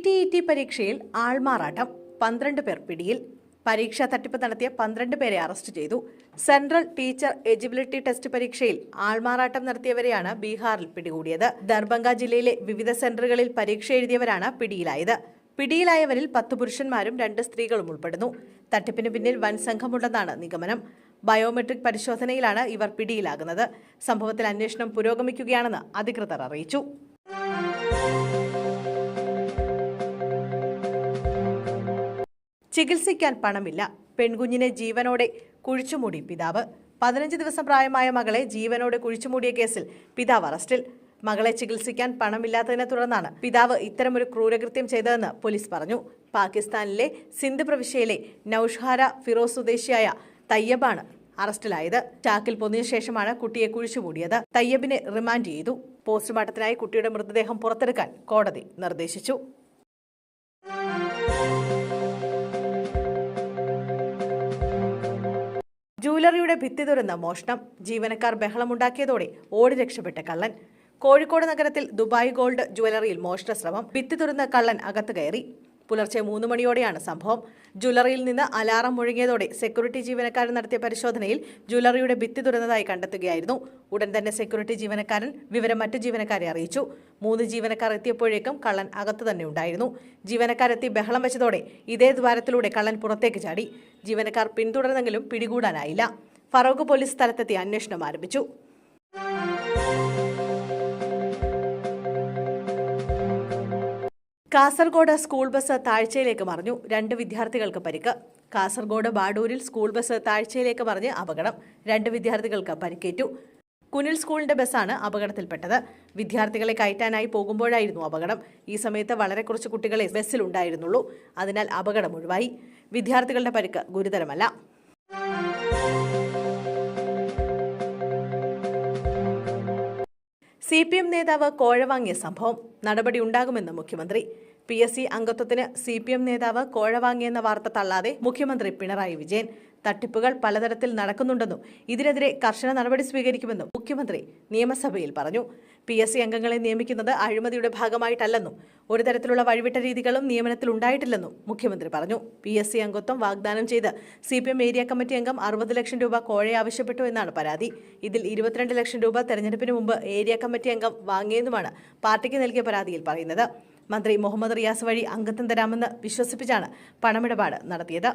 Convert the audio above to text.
CTET പരീക്ഷയിൽ ആൾമാറാട്ടം 12 പേർ പിടിയിൽ. പരീക്ഷാ തട്ടിപ്പ് നടത്തിയ 12 പേരെ അറസ്റ്റ് ചെയ്തു. സെൻട്രൽ ടീച്ചർ എലിജിബിലിറ്റി ടെസ്റ്റ് പരീക്ഷയിൽ ആൾമാറാട്ടം നടത്തിയവരെയാണ് ബീഹാറിൽ പിടികൂടിയത്. ദർഭംഗ ജില്ലയിലെ വിവിധ സെന്ററുകളിൽ പരീക്ഷ എഴുതിയവരാണ് പിടിയിലായത്. പിടിയിലായവരിൽ 10 പുരുഷന്മാരും 2 സ്ത്രീകളും ഉൾപ്പെടുന്നു. തട്ടിപ്പിന് പിന്നിൽ വൻ സംഘമുണ്ടെന്നാണ് നിഗമനം. ബയോമെട്രിക് പരിശോധനയിലാണ് ഇവർ പിടിയിലാകുന്നത്. സംഭവത്തിൽ അന്വേഷണം പുരോഗമിക്കുകയാണെന്ന് അധികൃതർ അറിയിച്ചു. ചികിത്സിക്കാൻ പണമില്ല. പെൺകുഞ്ഞിനെ ജീവനോടെ കുഴിച്ചുമൂടി പിതാവ്. 15 ദിവസം പ്രായമായ മകളെ ജീവനോടെ കുഴിച്ചുമൂടിയ കേസിൽ പിതാവ് അറസ്റ്റിൽ. മകളെ ചികിത്സിക്കാൻ പണമില്ലാത്തതിനെ തുടർന്നാണ് പിതാവ് ഇത്തരമൊരു ക്രൂരകൃത്യം ചെയ്തതെന്ന് പോലീസ് പറഞ്ഞു. പാകിസ്ഥാനിലെ സിന്ധ് പ്രവിശ്യയിലെ നൌഷാര ഫിറോസ് സ്വദേശിയായ തയ്യബാണ് അറസ്റ്റിലായത്. ചാക്കിൽ പൊതിഞ്ഞ ശേഷമാണ് കുട്ടിയെ കുഴിച്ചുമൂടിയത്. തയ്യബിനെ റിമാൻഡ് ചെയ്തു. പോസ്റ്റ്മോർട്ടത്തിനായി കുട്ടിയുടെ മൃതദേഹം പുറത്തെടുക്കാൻ കോടതി നിർദ്ദേശിച്ചു. ജൂവലറിയുടെ ഭിത്തി തുറന്ന മോഷണം. ജീവനക്കാർ ബഹളമുണ്ടാക്കിയതോടെ ഓടി രക്ഷപ്പെട്ട കള്ളൻ. കോഴിക്കോട് നഗരത്തിൽ ദുബായ് ഗോൾഡ് ജുവലറിയിൽ മോഷണ ശ്രമം. ഭിത്തി തുറന്ന കള്ളൻ അകത്ത് കയറി. പുലർച്ചെ 3 മണിയോടെയാണ് സംഭവം. ജ്വല്ലറിയിൽ നിന്ന് അലാറം മുഴങ്ങിയതോടെ സെക്യൂരിറ്റി ജീവനക്കാരൻ നടത്തിയ പരിശോധനയിൽ ജ്വല്ലറിയുടെ ഭിത്തി തുറന്നതായി കണ്ടെത്തുകയായിരുന്നു. ഉടൻ തന്നെ സെക്യൂരിറ്റി ജീവനക്കാരൻ വിവരം മറ്റു ജീവനക്കാരെ അറിയിച്ചു. 3 ജീവനക്കാർ എത്തിയപ്പോഴേക്കും കള്ളൻ അകത്തു തന്നെ ഉണ്ടായിരുന്നു. ജീവനക്കാരെത്തി ബഹളം വെച്ചതോടെ ഇതേ ദ്വാരത്തിലൂടെ കള്ളൻ പുറത്തേക്ക് ചാടി. ജീവനക്കാർ പിന്തുടർന്നെങ്കിലും പിടികൂടാനായില്ല. ഫറോക്ക് പോലീസ് സ്ഥലത്തെത്തി അന്വേഷണം ആരംഭിച്ചു. കാസർഗോഡ് സ്കൂൾ ബസ് താഴ്ചയിലേക്ക് മറിഞ്ഞു. 2 വിദ്യാർത്ഥികൾക്ക് പരിക്ക്. കാസർഗോഡ് ബാഡൂരിൽ സ്കൂൾ ബസ് താഴ്ചയിലേക്ക് മറിഞ്ഞ് അപകടം. 2 വിദ്യാർത്ഥികൾക്ക് പരിക്കേറ്റു. കുനിൽ സ്കൂളിന്റെ ബസ്സാണ് അപകടത്തിൽപ്പെട്ടത്. വിദ്യാർത്ഥികളെ കയറ്റാനായി പോകുമ്പോഴായിരുന്നു അപകടം. ഈ സമയത്ത് വളരെ കുറച്ച് കുട്ടികളെ ബസ്സിലുണ്ടായിരുന്നുള്ളൂ. അതിനാൽ അപകടം ഒഴിവായി. വിദ്യാർത്ഥികളുടെ പരിക്ക് ഗുരുതരമല്ല. CPM നേതാവ് കോഴ വാങ്ങിയ സംഭവം. നടപടി ഉണ്ടാകുമെന്ന് മുഖ്യമന്ത്രി. PSC അംഗത്വത്തിന് CPM നേതാവ് കോഴ വാങ്ങിയെന്ന വാർത്ത തള്ളാതെ മുഖ്യമന്ത്രി പിണറായി വിജയൻ. തട്ടിപ്പുകൾ പലതരത്തിൽ നടക്കുന്നുണ്ടെന്നും ഇതിനെതിരെ കർശന നടപടി സ്വീകരിക്കുമെന്നും മുഖ്യമന്ത്രി നിയമസഭയിൽ പറഞ്ഞു. PSC അംഗങ്ങളെ നിയമിക്കുന്നത് അഴിമതിയുടെ ഭാഗമായിട്ടല്ലെന്നും ഒരു തരത്തിലുള്ള വഴിവിട്ട രീതികളും നിയമനത്തിൽ ഉണ്ടായിട്ടില്ലെന്നും മുഖ്യമന്ത്രി പറഞ്ഞു. PSC അംഗത്വം വാഗ്ദാനം ചെയ്ത് CPM ഏരിയ കമ്മിറ്റി അംഗം 60 ലക്ഷം രൂപ കോഴയെ ആവശ്യപ്പെട്ടു എന്നാണ് പരാതി. ഇതിൽ 22 ലക്ഷം രൂപ തെരഞ്ഞെടുപ്പിന് മുമ്പ് ഏരിയ കമ്മിറ്റി അംഗം വാങ്ങിയെന്നുമാണ് പാർട്ടിക്ക് നൽകിയ പരാതിയിൽ പറയുന്നത്. മന്ത്രി മുഹമ്മദ് റിയാസ് വഴി അംഗത്വം തരാമെന്ന് വിശ്വസിപ്പിച്ചാണ് പണമിടപാട് നടത്തിയത്.